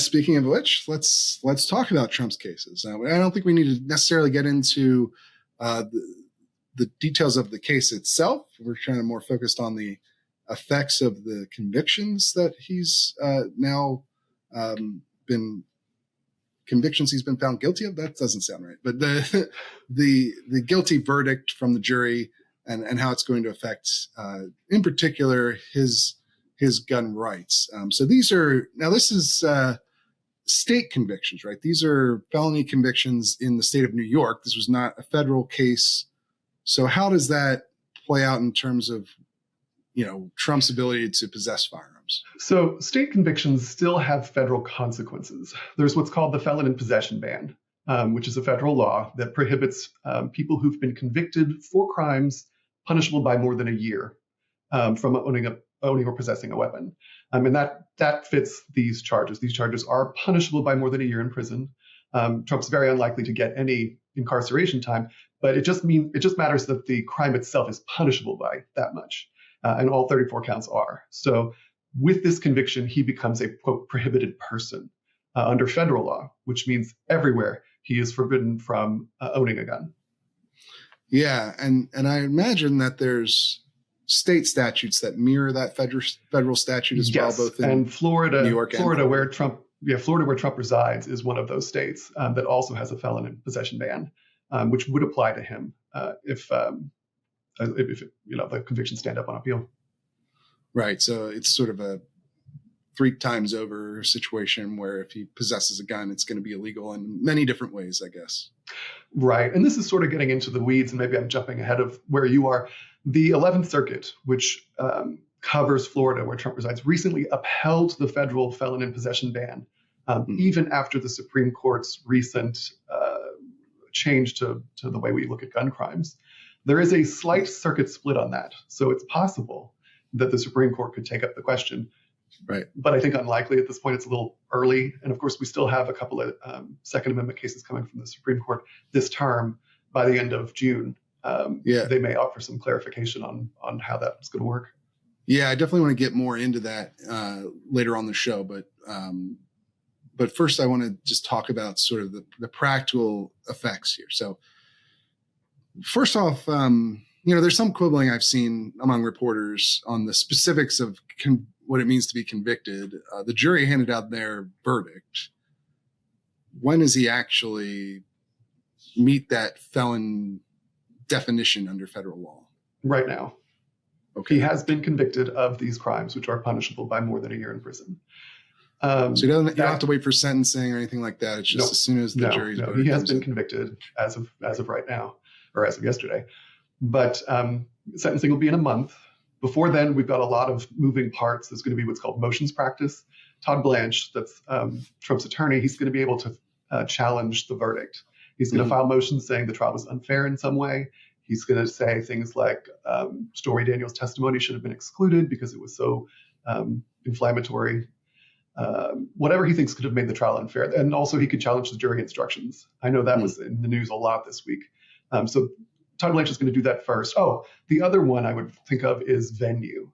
Speaking of which, let's talk about Trump's cases. I don't think we need to necessarily get into the details of the case itself. We're trying to more focused on the effects of the convictions that he's now been found guilty of. That doesn't sound right, but the guilty verdict from the jury and how it's going to affect, in particular, his gun rights. So this is state convictions, right? These are felony convictions in the state of New York. This was not a federal case. So how does that play out in terms of, Trump's ability to possess firearms? So state convictions still have federal consequences. There's what's called the felon in possession ban, which is a federal law that prohibits people who've been convicted for crimes punishable by more than a year from owning or possessing a weapon. And that fits these charges. These charges are punishable by more than a year in prison. Trump's very unlikely to get any incarceration time, but it just matters that the crime itself is punishable by that much. And all 34 counts are. So with this conviction, he becomes a, quote, prohibited person under federal law, which means everywhere he is forbidden from owning a gun. Yeah, and I imagine that there's state statutes that mirror that federal statute as well, both in Florida, New York, Florida, where Trump resides, is one of those states that also has a felon in possession ban, which would apply to him if the convictions stand up on appeal. Right. So it's sort of a 3 times over situation where if he possesses a gun, it's going to be illegal in many different ways, I guess. Right. And this is sort of getting into the weeds, and maybe I'm jumping ahead of where you are. The 11th Circuit, which covers Florida, where Trump resides, recently upheld the federal felon in possession ban, even after the Supreme Court's recent change to the way we look at gun crimes. There is a slight circuit split on that. So it's possible that the Supreme Court could take up the question. Right. But I think unlikely at this point. It's a little early. And of course, we still have a couple of Second Amendment cases coming from the Supreme Court this term. By the end of June, they may offer some clarification on how that's going to work. Yeah, I definitely want to get more into that later on the show. But first, I want to just talk about sort of the practical effects here. So first off, there's some quibbling I've seen among reporters on the specifics of what it means to be convicted. The jury handed out their verdict. When does he actually meet that felon definition under federal law? Right now. Okay. He has been convicted of these crimes, which are punishable by more than a year in prison. So you don't have to wait for sentencing or anything like that. It's just as soon as the jury's verdict. He has been convicted as of right now, or as of yesterday. But sentencing will be in a month. Before then, we've got a lot of moving parts. There's going to be what's called motions practice. Todd Blanche, that's Trump's attorney, he's going to be able to challenge the verdict. He's going to file motions saying the trial was unfair in some way. He's going to say things like Stormy Daniels' testimony should have been excluded because it was so inflammatory. Whatever he thinks could have made the trial unfair. And also he could challenge the jury instructions. I know that was in the news a lot this week. So Todd Blanche is going to do that first. Oh, the other one I would think of is venue,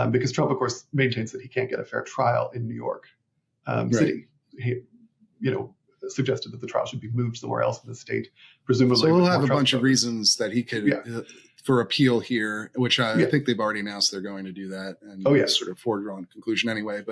because Trump, of course, maintains that he can't get a fair trial in New York City. He, suggested that the trial should be moved somewhere else in the state, presumably. So we'll have a bunch of reasons that he could for appeal here, which I think they've already announced they're going to do that, and sort of foregone conclusion anyway.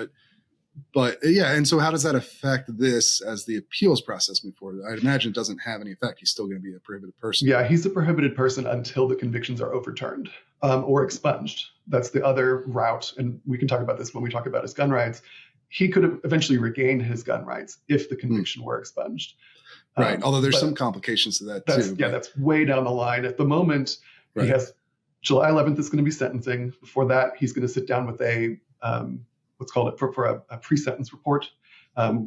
But and so how does that affect this as the appeals process move forward? I'd imagine it doesn't have any effect. He's still going to be a prohibited person. Yeah, he's a prohibited person until the convictions are overturned or expunged. That's the other route, and we can talk about this when we talk about his gun rights. He could eventually regain his gun rights if the conviction were expunged. Right, although there's some complications to that too. Yeah, that's way down the line. At the moment, he has July 11th is going to be sentencing. Before that, he's going to sit down with a what's called for a pre-sentence report,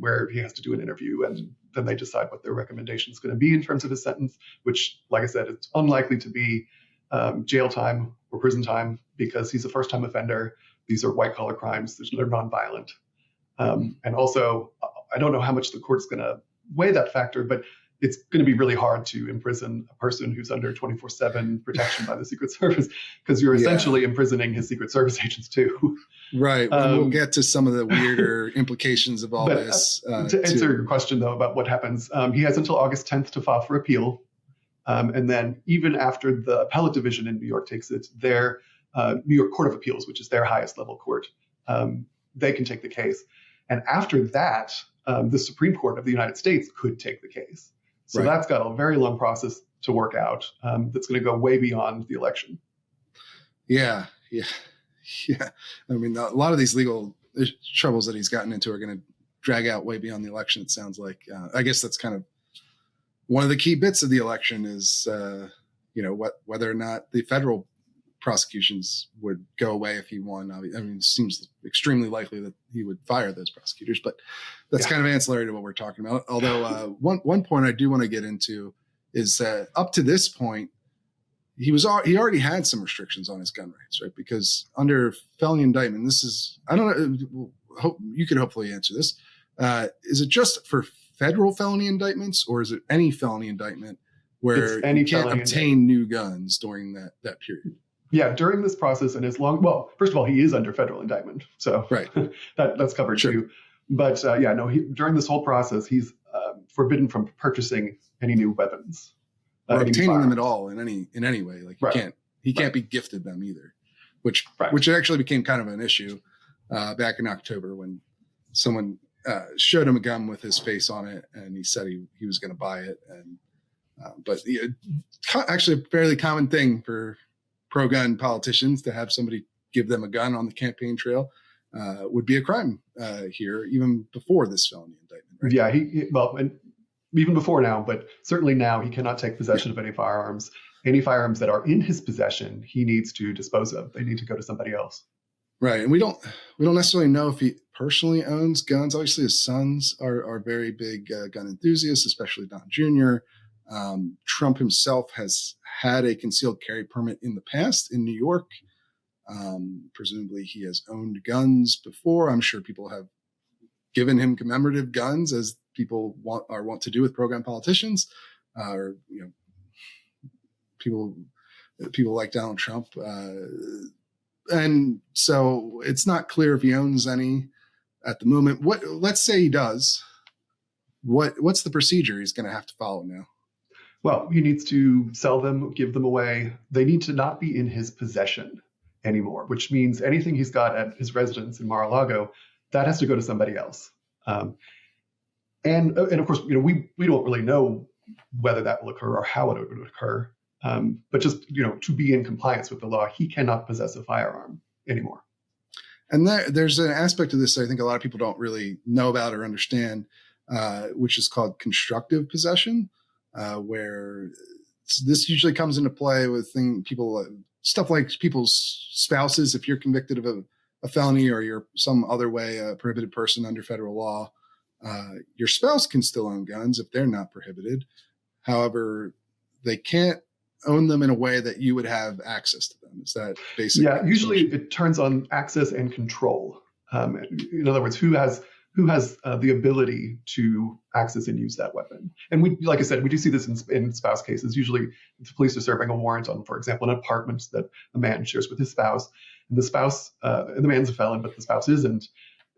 where he has to do an interview, and then they decide what their recommendation is going to be in terms of his sentence, which, like I said, it's unlikely to be jail time or prison time because he's a first-time offender. These are white-collar crimes. They're nonviolent. And also, I don't know how much the court's going to weigh that factor, but it's going to be really hard to imprison a person who's under 24/7 protection by the Secret Service, because you're essentially imprisoning his Secret Service agents too. Right. We'll get to some of the weirder implications of all this. To answer your question, though, about what happens, he has until August 10th to file for appeal. And then even after the appellate division in New York takes it, their New York Court of Appeals, which is their highest level court, they can take the case. And after that, the Supreme Court of the United States could take the case. So that's got a very long process to work out, that's going to go way beyond the election. Yeah. I mean, a lot of these legal troubles that he's gotten into are going to drag out way beyond the election, it sounds like. I guess that's kind of one of the key bits of the election is, whether or not the federal prosecutions would go away if he won. I mean, it seems extremely likely that he would fire those prosecutors, but that's kind of ancillary to what we're talking about. Although one point I do want to get into is that up to this point, he already had some restrictions on his gun rights, right? Because under felony indictment, I don't know, you could hopefully answer this. Is it just for federal felony indictments, or is it any felony indictment where you can't obtain new guns during that period? Yeah, during this process, and first of all, he is under federal indictment, so that's covered too. But during this whole process, he's forbidden from purchasing any new weapons or obtaining them at all in any way. Like he can't be gifted them either, which actually became kind of an issue back in October when someone showed him a gun with his face on it, and he said he was going to buy it. And actually a fairly common thing for pro-gun politicians to have somebody give them a gun on the campaign trail would be a crime here, even before this felony indictment. Right? Yeah, and even before now, but certainly now, he cannot take possession of any firearms. Any firearms that are in his possession, he needs to dispose of. They need to go to somebody else. Right, and we don't necessarily know if he personally owns guns. Obviously, his sons are very big gun enthusiasts, especially Don Jr. Trump himself has had a concealed carry permit in the past in New York. Presumably, he has owned guns before. I'm sure people have given him commemorative guns, as people want to do with pro-gun politicians, or people like Donald Trump. And so it's not clear if he owns any at the moment. Let's say he does. What's the procedure he's going to have to follow now? Well, he needs to sell them, give them away. They need to not be in his possession anymore, which means anything he's got at his residence in Mar-a-Lago, that has to go to somebody else. And of course, we don't really know whether that will occur or how it would occur. But just, to be in compliance with the law, he cannot possess a firearm anymore. And there's an aspect of this that I think a lot of people don't really know about or understand, which is called constructive possession, where this usually comes into play with stuff like people's spouses. If you're convicted of a felony or you're some other way a prohibited person under federal law, your spouse can still own guns if they're not prohibited. However, they can't own them in a way that you would have access to them. Is that basically? Yeah, usually it turns on access and control. In other words, who has the ability to access and use that weapon? And we, like I said, we do see this in spouse cases. Usually, if the police are serving a warrant on, for example, an apartment that a man shares with his spouse, and the spouse, and the man's a felon, but the spouse isn't,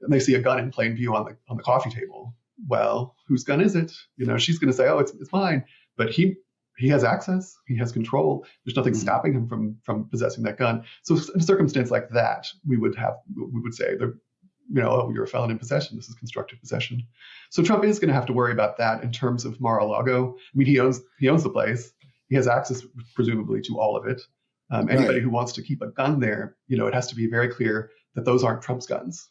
and they see a gun in plain view on the coffee table. Well, whose gun is it? She's going to say, "Oh, it's mine," but he has access, he has control. There's nothing stopping him from possessing that gun. So in a circumstance like that, we would say that, oh, you're a felon in possession. This is constructive possession. So Trump is going to have to worry about that in terms of Mar-a-Lago. I mean, he owns the place. He has access, presumably, to all of it. Anybody who wants to keep a gun there, it has to be very clear that those aren't Trump's guns.